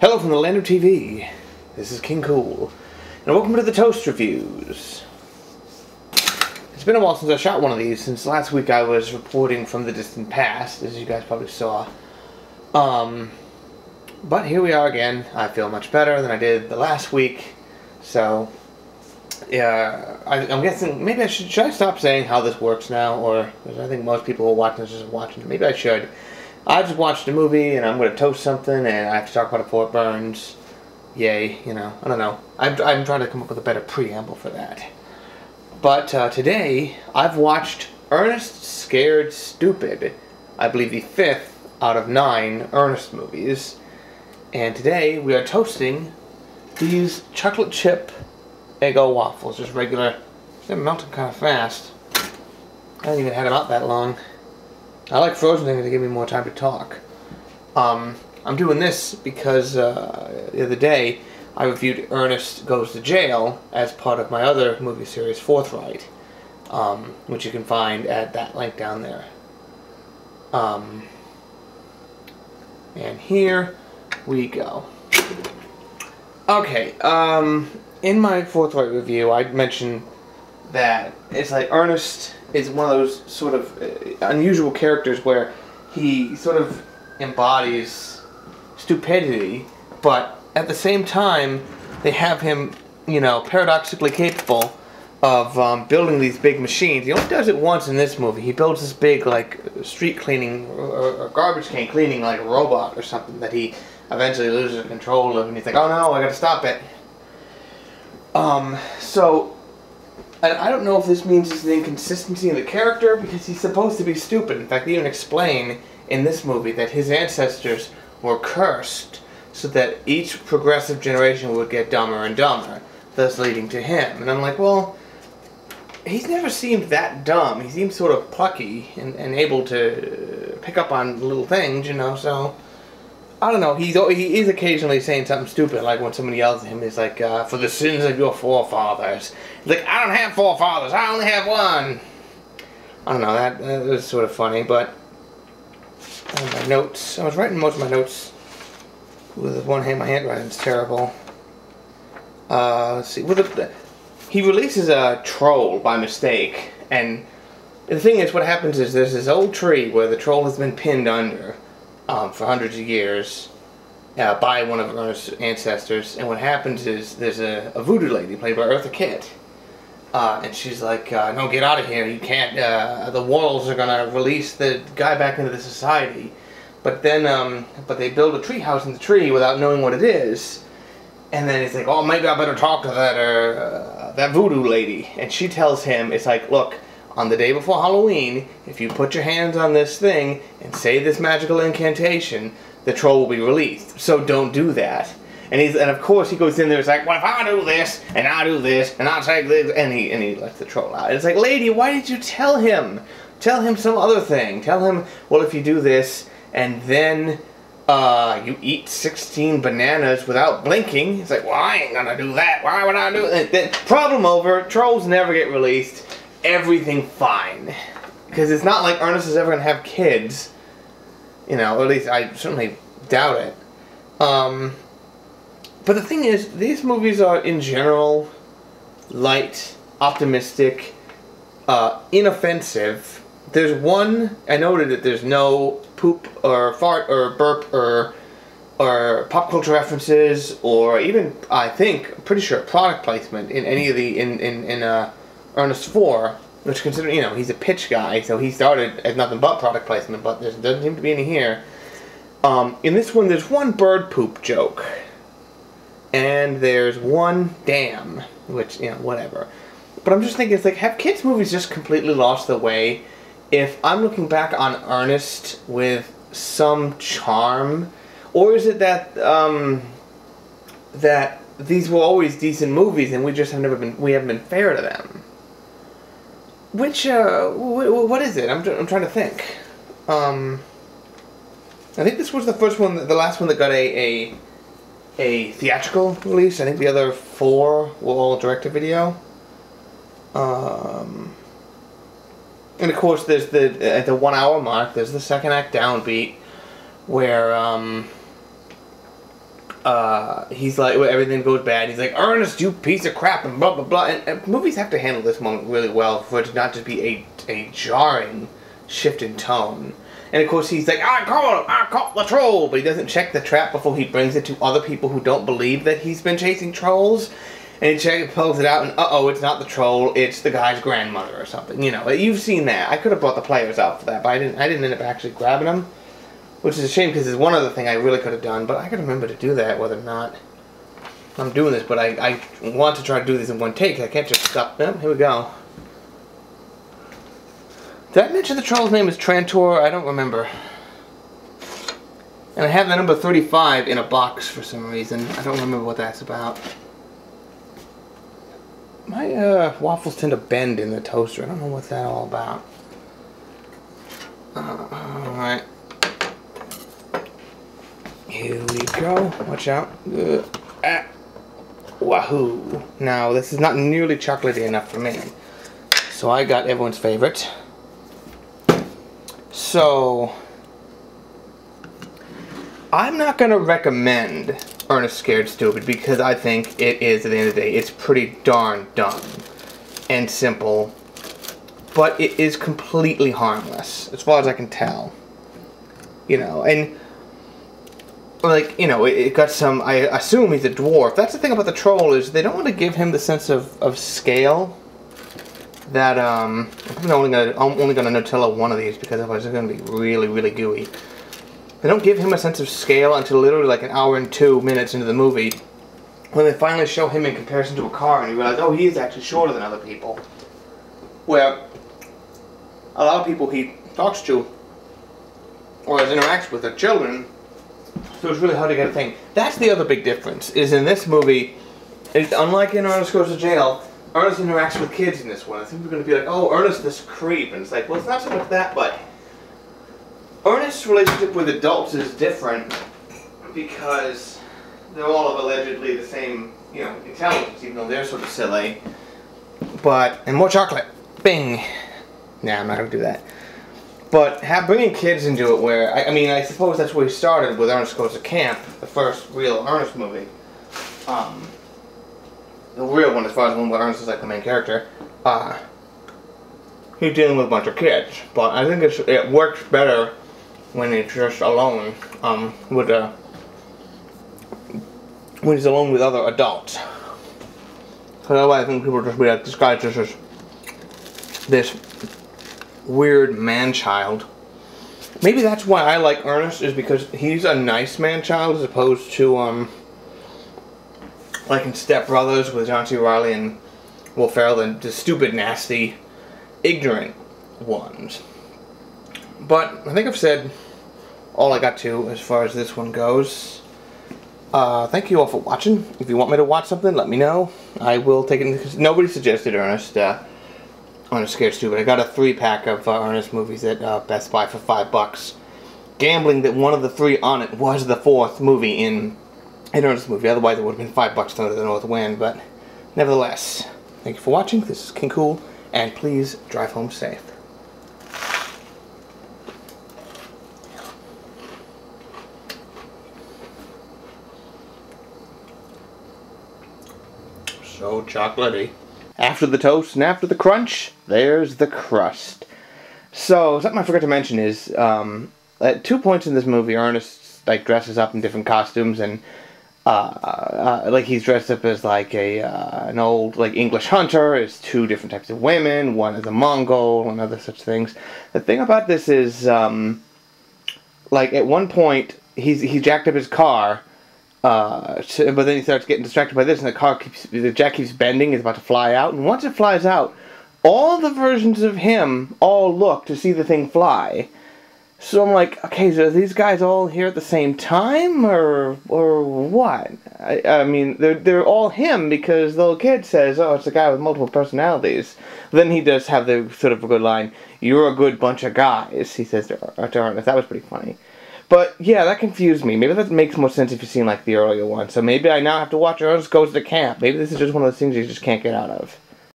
Hello from the land of TV. This is King Cool, and welcome to the Toast Reviews. It's been a while since I shot one of these, since last week I was reporting from the distant past, as you guys probably saw. But here we are again. I feel much better than I did the last week, so yeah, I'm guessing maybe I should I stop saying how this works now, or because I think most people who are watching this are just watching it. Maybe I should. I just watched a movie and I'm going to toast something and I have to talk about it before it burns. Yay, you know, I don't know. I'm trying to come up with a better preamble for that. But today, I've watched Ernest Scared Stupid. I believe the 5th out of 9 Ernest movies. And today, we are toasting these chocolate chip Eggo waffles. Just regular. They're melting kind of fast. I haven't even had them out that long. I like frozen things to give me more time to talk. I'm doing this because the other day I reviewed Ernest Goes to Jail as part of my other movie series, Forthright, which you can find at that link down there. And here we go. Okay, in my Forthright review I mentioned that it's like Ernest is one of those sort of unusual characters where he sort of embodies stupidity, but at the same time they have him, you know, paradoxically capable of building these big machines. He only does it once in this movie. He builds this big, like, street cleaning or garbage can cleaning, like, robot or something that he eventually loses control of, and he's like, oh no, I gotta stop it. I don't know if this means it's an inconsistency in the character, because he's supposed to be stupid. In fact, they even explain in this movie that his ancestors were cursed so that each progressive generation would get dumber and dumber, thus leading to him. And I'm like, well, he's never seemed that dumb. He seems sort of plucky and able to pick up on little things, you know, so I don't know. He is occasionally saying something stupid, like when somebody yells at him, he's like, for the sins of your forefathers. He's like, I don't have forefathers, I only have one. I don't know, that was sort of funny, but my notes, I was writing most of my notes with one hand. My handwriting's terrible. Let's see. He releases a troll by mistake, and the thing is, what happens is there's this old tree where the troll has been pinned under for hundreds of years by one of Ernest's ancestors, and what happens is there's a voodoo lady played by Eartha Kitt, and she's like, no, get out of here, you can't, the Warrels are gonna release the guy back into the society. But then, but they build a tree house in the tree without knowing what it is, and then he's like, oh, maybe I better talk to that voodoo lady, and she tells him, it's like, look, on the day before Halloween, if you put your hands on this thing and say this magical incantation, the troll will be released. So don't do that. And of course he goes in there. It's like, well, if I do this and I do this and I take this, and he lets the troll out. It's like, lady, why did you tell him? Tell him some other thing. Tell him, well, if you do this and then you eat 16 bananas without blinking. It's like, well, I ain't gonna do that. Why would I do it? Then, problem over. Trolls never get released. Everything fine, because it's not like Ernest is ever going to have kids, you know, or at least I certainly doubt it. But the thing is, these movies are in general light, optimistic, inoffensive. There's one, I noted that there's no poop or fart or burp or pop culture references, or even, I think, pretty sure product placement in any of the in Ernest 4, which, considering, you know, he's a pitch guy, so he started as nothing but product placement, but there doesn't seem to be any here. In this one, there's one bird poop joke, and there's one damn, which, you know, whatever. But I'm just thinking, it's like, have kids' movies just completely lost their way? If I'm looking back on Ernest with some charm, or is it that, that these were always decent movies and we just have we haven't been fair to them? Which, what is it? I'm trying to think. I think this was the first one, the last one that got a theatrical release. I think the other 4 were all direct-to-video. And of course, there's at the 1 hour mark, there's the second act downbeat, where he's like, well, everything goes bad. He's like, Ernest, you piece of crap, and blah, blah, blah. And movies have to handle this moment really well for it to not just be a jarring shift in tone. And of course he's like, I caught the troll, but he doesn't check the trap before he brings it to other people who don't believe that he's been chasing trolls. And he pulls it out, and uh-oh, it's not the troll, it's the guy's grandmother or something. You know, you've seen that. I could have brought the players out for that, but I didn't end up actually grabbing them. Which is a shame, because there's one other thing I really could have done, but I gotta remember to do that, whether or not I'm doing this. But I want to try to do this in one take. I can't just stop. Oh, here we go. Did I mention the troll's name is Trantor? I don't remember. And I have the number 35 in a box for some reason. I don't remember what that's about. My waffles tend to bend in the toaster. I don't know what's that all about. Alright. Here we go. Watch out. Wahoo. Now, this is not nearly chocolatey enough for me. So I got everyone's favorite. So, I'm not going to recommend Ernest Scared Stupid because I think it is, at the end of the day, it's pretty darn dumb and simple. But it is completely harmless, as far as I can tell. You know, and like, you know, it got some, I assume he's a dwarf. That's the thing about the troll, is they don't want to give him the sense of scale that, I'm only gonna Nutella one of these because otherwise it's gonna be really, really gooey. They don't give him a sense of scale until literally like an hour and 2 minutes into the movie, when they finally show him in comparison to a car and you realize, oh, he is actually shorter than other people. Where a lot of people he talks to or interacts with are children, so it's really hard to get a thing. That's the other big difference, is in this movie, it's unlike in Ernest Goes to Jail, Ernest interacts with kids in this one. I think we're going to be like, oh, Ernest, this creep. And it's like, well, it's not so much that, but Ernest's relationship with adults is different because they're all of allegedly the same, you know, intelligence, even though they're sort of silly. But, and more chocolate. Bing. Nah, I'm not going to do that. But bringing kids into it where, I mean, I suppose that's where he started with Ernest Goes to Camp, the first real Ernest movie. The real one, as far as the one where Ernest is like the main character. He's dealing with a bunch of kids. But I think it works better when he's just alone, when he's alone with other adults. Because otherwise I think people just be like, this guy's just this weird man-child. Maybe that's why I like Ernest, is because he's a nice man-child as opposed to, like in Step Brothers with John C. Reilly and Will Ferrell, the stupid, nasty, ignorant ones. But I think I've said all I got to as far as this one goes. Thank you all for watching. If you want me to watch something, let me know. I will take it, because nobody suggested Ernest. Ernest Scared Stupid. I got a 3-pack of Ernest movies at Best Buy for $5. Gambling that one of the 3 on it was the 4th movie in an Ernest movie. Otherwise it would have been $5 to the North Wind. But nevertheless, thank you for watching. This is King Cool, and please drive home safe. So chocolatey. After the toast and after the crunch, there's the crust. So, something I forgot to mention is, at 2 points in this movie, Ernest, like, dresses up in different costumes, and, like, he's dressed up as, like, an old, like, English hunter. There's 2 different types of women. One is a Mongol, and other such things. The thing about this is, like, at one point, he jacked up his car, but then he starts getting distracted by this, and the jack keeps bending, is about to fly out, and once it flies out, all the versions of him all look to see the thing fly. So I'm like, okay, so are these guys all here at the same time, or what? I mean, they're all him, because the little kid says, oh, it's a guy with multiple personalities. Then he does have the sort of a good line, you're a good bunch of guys, he says to Ernest. That was pretty funny. But, yeah, that confused me. Maybe that makes more sense if you've seen, like, the earlier one. So maybe I now have to watch Ernest Goes to Camp. Maybe this is just one of those things you just can't get out of.